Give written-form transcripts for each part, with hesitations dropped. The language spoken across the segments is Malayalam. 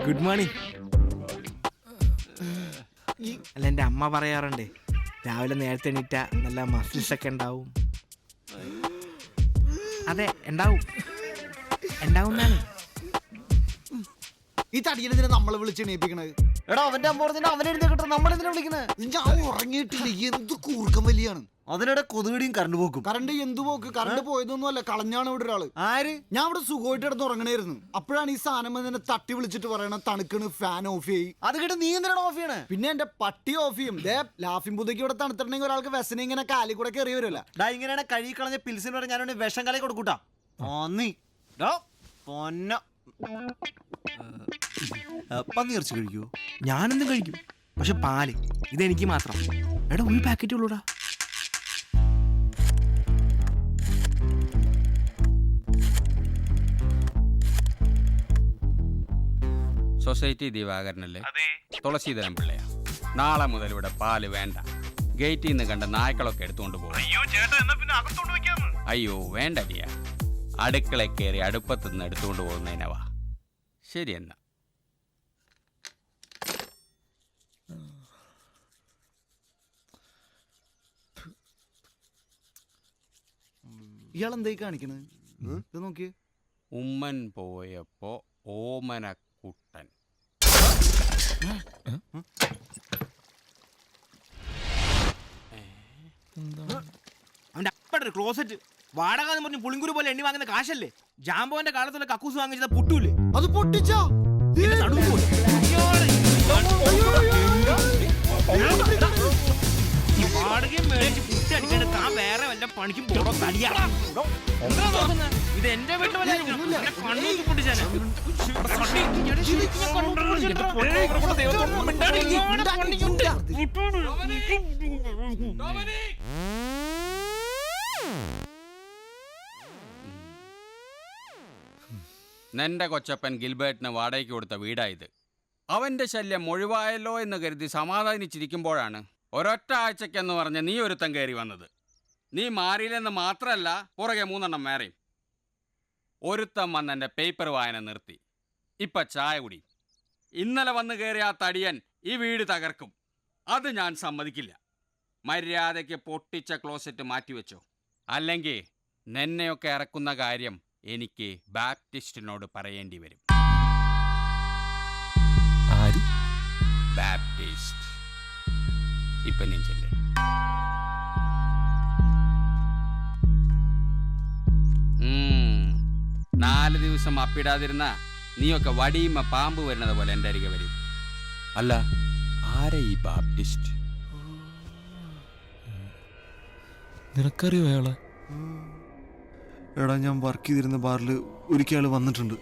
Good morning. അല്ല, എൻ്റെ അമ്മ പറയാറുണ്ട് രാവിലെ നേരത്തെ എണീറ്റ നല്ല മസിൽസ് ഒക്കെ ഉണ്ടാവും. അതെ, ഉണ്ടാവും എന്നാണ്. ഈ തടിയനെതിരെ നമ്മളെ വിളിച്ച് എണീപ്പിക്കണത്. എടാ, അവന്റെ അമ്മ പറഞ്ഞ അവനെഴുന്നേക്കട്ടെ, നമ്മളെന്തിനാ വിളിക്കുന്നത്? ഞാൻ ഉറങ്ങിയിട്ടില്ല, എന്ത് കൂർക്കം വലിയാണ്. അതിനിടെ കൊതുകടിയും കറണ്ട് പോക്കും. കറണ്ട് എന്തു പോക്ക്? കറണ്ട് പോയതൊന്നും അല്ല, കളഞ്ഞാണ് ഇവിടെ ഒരാള്. ആര്? ഞാൻ ഇവിടെ സുഖമായിട്ട് കിടന്ന് ഉറങ്ങണായിരുന്നു. അപ്പോഴാണ് ഈ സാധനം എന്നെ തട്ടി വിളിച്ചിട്ട് പറയണ തണുക്കണ്, ഫാൻ ഓഫ് ചെയ്യ്. അത് കേട്ട് നീ എന്തിനാണ് ഓഫ് ചെയ്യണേ? പിന്നെ എന്റെ പട്ടി ഓഫ് ചെയ്യും. ലാഫിംഗ് പുതയ്ക്ക് ഇവിടെ തണുത്തിട്ടുണ്ടെങ്കിൽ ഒരാൾക്ക് വിശന ഇങ്ങനെ കാലിൽ കൂടെ കയറി വരുമല്ല. ഇങ്ങനെയാണ് കഴുകി കളഞ്ഞ പിൽസിന് പറഞ്ഞ ഞാൻ വിഷം കലി കൊടുക്കൂട്ടാ. പന്നി ഇറച്ചി കഴിക്കൂ? ഞാനെന്തും കഴിക്കും, പക്ഷെ പാല് ഇതെനിക്ക് മാത്രം. എടാ, ഒരു പാക്കറ്റ് ഉള്ളൂടാ. സൊസൈറ്റി ദിവാകരനല്ലേ? തുളസീധരൻ പിള്ളയാ. നാളെ മുതൽ ഇവിടെ പാല് വേണ്ട. ഗേറ്റിൽ നിന്ന് കണ്ട നായ്ക്കളൊക്കെ എടുത്തുകൊണ്ട് പോകും. അയ്യോ വേണ്ട ഡിയ, അടുക്കള കയറി അടുപ്പത്ത് നിന്ന് എടുത്തുകൊണ്ട് പോകുന്നതിനവാ. ശരി എന്നാ. ഇയാളെന്തായി കാണിക്കണത്? ഇത് നോക്കിയേ. ഉമ്മൻ പോയപ്പോ ഓമനക്കുട്ടൻ. അവന്റെ അപ്പടെ ക്ലോസറ്റ് വാടക എന്ന് പറഞ്ഞ് പുളിങ്കുരു പോലെ എണ്ണി വാങ്ങുന്ന കാശല്ലേ? ജാമ്പോന്റെ കാലത്തുള്ള കക്കൂസ് വാങ്ങിച്ചത് പൊട്ടൂല്ലേ? അത് പൊട്ടിച്ചോ? വാടകയും മേടിച്ച് കുറ്റടിക്കേണ്ട താൻ വേറെ വല്ല പണിക്കും പോടോ തടിയാ. ഇത് എന്റെ വീട്ടിൽ കണ്ണൂക്കി പൊട്ടിച്ചാണ്. നിന്റെ കൊച്ചപ്പൻ ഗിൽബർട്ടിന് വാടകയ്ക്ക് കൊടുത്ത വീടായത്. അവന്റെ ശല്യം ഒഴിവായല്ലോ എന്ന് കരുതി സമാധാനിച്ചിരിക്കുമ്പോഴാണ് ഒരൊറ്റ ആഴ്ചക്കെന്ന് പറഞ്ഞ് നീ ഒരുത്തൻ കയറി വന്നത്. നീ മാറിയില്ലെന്ന് മാത്രമല്ല, പുറകെ 3 എണ്ണം വേറെയും. ഒരുത്തൻ വന്ന് എൻ്റെ പേപ്പർ വായന നിർത്തി. ഇപ്പം ചായ കുടി. ഇന്നലെ വന്ന് കയറിയ ആ തടിയൻ ഈ വീട് തകർക്കും. അത് ഞാൻ സമ്മതിക്കില്ല. മര്യാദയ്ക്ക് പൊട്ടിച്ച ക്ലോസറ്റ് മാറ്റിവെച്ചോ, അല്ലെങ്കിൽ നിന്നെയൊക്കെ ഇറക്കുന്ന കാര്യം എനിക്ക് ബാപ്റ്റിസ്റ്റിനോട് പറയേണ്ടി വരും. ബാപ്റ്റിസ്റ്റ്. ഇപ്പൊ നീ ചെല്ലേ. നാല് ദിവസം അപ്പിടാതിരുന്ന നീയൊക്കെ വടിയുമ്മ പാമ്പ് വരുന്നത് പോലെ എൻ്റെ അരികെ വരും. അല്ല, ആരാ ഈ ബാപ്റ്റിസ്റ്റ്? നിനക്കറിയോ അയാളെ? എടാ, ഞാൻ വർക്ക് ചെയ്തിരുന്ന ബാറിൽ ഒരിക്കൽ വന്നിട്ടുണ്ട്.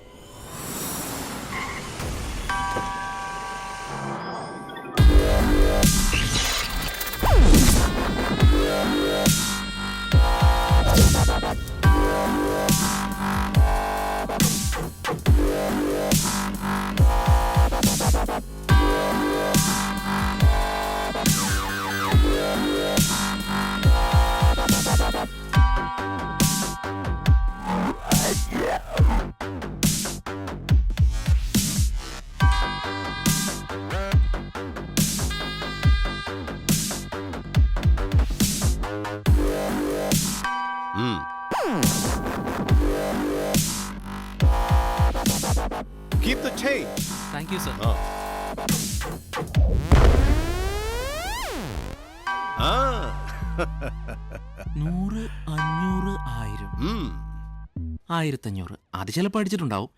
Keep the change. Thank you sir. 100, 500, 1000, 1500. അത് ചിലപ്പോൾ അടിച്ചിട്ടുണ്ടാവും.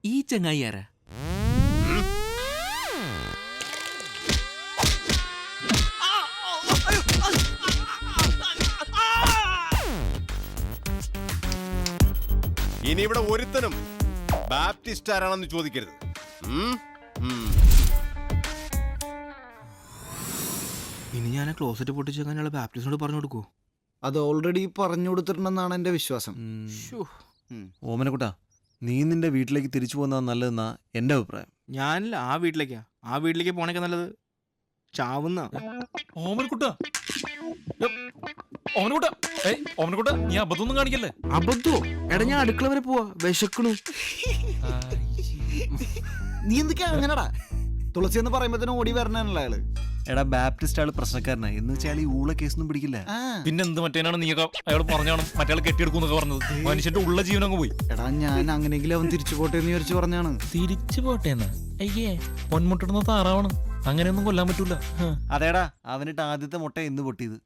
ഈ ചങ്ങായി ആരാ? ഇനി ഇവിടെ ഒരുത്തനും ബാപ്റ്റിസ്റ്റ് ആരാണെന്ന് ചോദിക്കരുത്. ഇനി ഞാൻ ക്ലോസറ്റ് പൊട്ടിച്ചേക്കാനുള്ള ബാപ്റ്റിസ്റ്റിനോട് പറഞ്ഞു കൊടുക്കൂ. അത് ഓൾറെഡി പറഞ്ഞു കൊടുത്തിട്ടുണ്ടെന്നാണ് എന്റെ വിശ്വാസം. ഓമനക്കുട്ടാ, നീ നിന്റെ വീട്ടിലേക്ക് തിരിച്ചു പോകുന്നതാണ് നല്ലതെന്നാ എൻ്റെ അഭിപ്രായം. ഞാനില്ല, ആ വീട്ടിലേക്കാ. ആ വീട്ടിലേക്ക് പോണേക്കാ നല്ലത്. ചാവുന്ന ഓമനക്കുട്ട ഓമനക്കുട്ട ഓമനക്കുട്ട നീ അബദ്ധമൊന്നും കാണിക്കല്ലേ. അബദ്ധോ? എടാ ഞാൻ അടുക്കള വരെ പോവാ, വിശക്കണു. നീ എന്തൊക്കെയാ അങ്ങനെടാ? തുളസി എന്ന് പറയുമ്പോ ഓടി വരണല്ലോ അയാള്. എടാ ബാപ്റ്റിസ്റ്റ് ആള് പ്രശ്നക്കാരനാ, എന്ന് വെച്ചാൽ ഈ ഊള കേസൊന്നും പിടിക്കില്ല. പിന്നെ എന്ത് മറ്റേനാണ് നീയൊക്കെ അയാൾ പറഞ്ഞാണ് മറ്റേ കെട്ടിയെടുക്കുന്നൊക്കെ പറഞ്ഞത്. മനുഷ്യന്റെ ഉള്ള ജീവൻ അങ്ങ് പോയി. എടാ ഞാൻ അങ്ങനെയെങ്കിലും അവൻ തിരിച്ചു പോട്ടെ എന്ന് വിചാരിച്ചു പറഞ്ഞാണ്. തിരിച്ചു പോട്ടേന്ന്? അയ്യേ, പൊന്മുട്ടിടുന്ന താറാവാണ്, അങ്ങനെയൊന്നും കൊല്ലാൻ പറ്റൂല. അതേടാ അവനിട്ട് ആദ്യത്തെ മുട്ട എന്ന് പൊട്ടിയത്.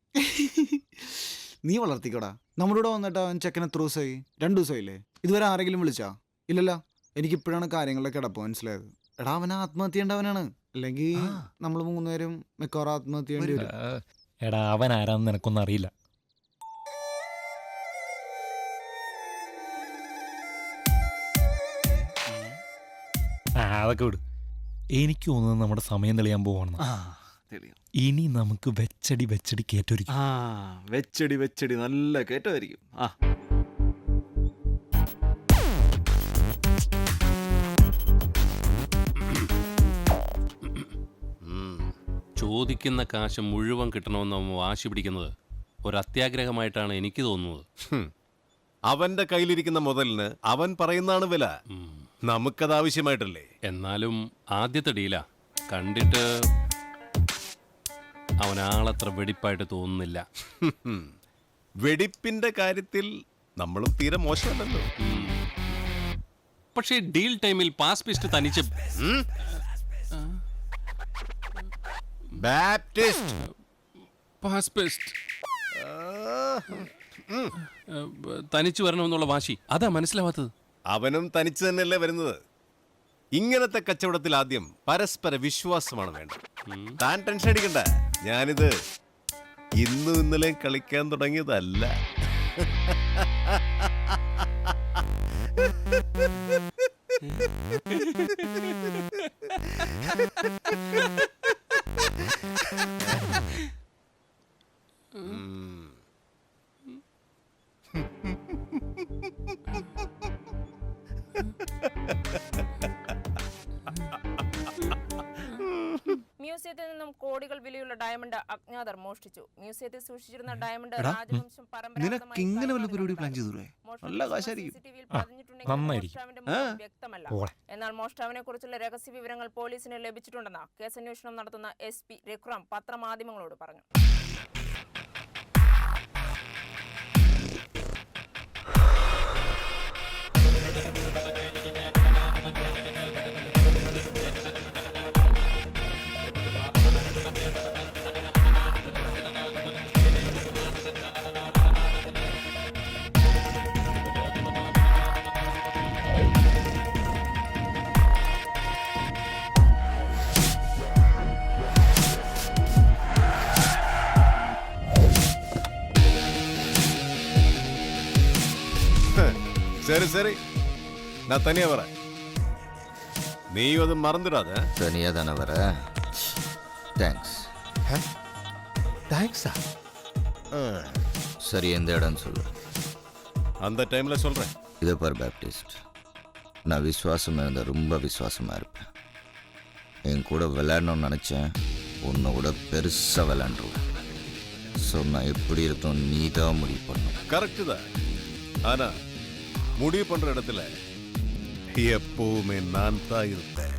നീ വളർത്തിക്കോടാ. നമ്മുടെ കൂടെ വന്നിട്ട് അവൻ ചെക്കൻ എത്ര ദിവസമായി? 2 ദിവസമായില്ലേ? ഇതുവരെ ആരെങ്കിലും വിളിച്ചാ? ഇല്ലല്ലോ. എനിക്കിപ്പോഴാണ് കാര്യങ്ങളുടെ കിടപ്പ് മനസ്സിലായത്. എടാ അവൻ ആത്മഹത്യ ചെയ്യേണ്ടവനാണ്, അല്ലെങ്കിൽ നമ്മൾ 3 പേരും മിക്കവാറും ആത്മഹത്യ ചെയ്യേണ്ടി വരും. എടാ അവൻ ആരാന്ന് നിനക്കൊന്നും അറിയില്ല. അതൊക്കെ വിട്. എനിക്ക് തോന്നുന്നത് നമ്മുടെ സമയം തെളിയാൻ പോവാണെന്ന്. ഇനി നമുക്ക് വെച്ചടി വെച്ചടി കേറ്റൊരിക്കും. വെച്ചടി വെച്ചടി നല്ല കേറ്റമായിരിക്കും. ചോദിക്കുന്ന കാശ് മുഴുവൻ കിട്ടണമെന്ന് അവൻ വാശി പിടിക്കുന്നത് ഒരു അത്യാഗ്രഹമായിട്ടാണ് എനിക്ക് തോന്നുന്നത്. അവന്റെ കയ്യിലിരിക്കുന്ന മുതലിന് അവൻ പറയുന്നതാണ് വില. നമുക്കത് ആവശ്യമായിട്ടല്ലേ? എന്നാലും ആദ്യത്തെ ഡീലാ, കണ്ടിട്ട് അവനാളത്ര വെടിപ്പായിട്ട് തോന്നുന്നില്ല. വെടിപ്പിന്റെ കാര്യത്തിൽ നമ്മളും തീരെ മോശമല്ലല്ലോ. പക്ഷേ ഡീൽ ടൈമിൽ പാസ് പിസ്റ്റ് തനിച്ച് ബാപ്റ്റിസ്റ്റ് പാസ് പിസ്റ്റ് തനിച്ചു വരണമെന്നുള്ള വാശി അതാ മനസ്സിലാവാത്തത്. അവനും തനിച്ച് തന്നെയല്ലേ വരുന്നത്. ഇങ്ങനത്തെ കച്ചവടത്തിൽ ആദ്യം പരസ്പര വിശ്വാസമാണ് വേണ്ടത്. താൻ ടെൻഷൻ അടിക്കണ്ട. ഞാനിത് ഇന്നും ഇന്നലെയും കളിക്കാൻ തുടങ്ങിയതല്ല. മ്യൂസിയത്തിൽ നിന്നും കോടികൾ വിലയുള്ള ഡയമണ്ട് അജ്ഞാതർ മോഷ്ടിച്ചു. മ്യൂസിയത്തിൽ സൂക്ഷിച്ചിരുന്ന ഡയമണ്ട് രാജവംശം നിനക്ക് ഇങ്ങനെ വല്ല പരിപാടി പ്ലാൻ ചെയ്തൂടെ? നല്ല കാശായിരിക്കും. വ്യക്തമല്ല. എന്നാൽ മോഷ്ടാവിനെ കുറിച്ചുള്ള രഹസ്യ വിവരങ്ങൾ പോലീസിന് ലഭിച്ചിട്ടുണ്ടെന്ന് കേസന്വേഷണം നടത്തുന്ന SP രഘുറാം പത്രമാധ്യമങ്ങളോട് പറഞ്ഞു. சரி சரி, நான் தனியா வரேன். நீயும் அது மறந்துடாத. தனியா தானே வர? தேங்க்ஸ். தேங்க்ஸா? சரி, எந்த இடம்னு சொல்லு. அந்த டைம்ல சொல்றேன். இதை பார் பேப்டிஸ்ட், நான் விசுவாசமாக இருந்தால் ரொம்ப விசுவாசமாக இருப்பேன். என் கூட விளையாடணும்னு நினச்சேன், உன்னை கூட பெருசாக விளையாண்டுருவேன். ஸோ நான் எப்படி இருக்கணும் நீ தான் முடிவு பண்ணணும். கரெக்டு தான். ஆனா முடிவு பண்ற இடத்துல எப்பவுமே நான் தான் இருப்பேன்.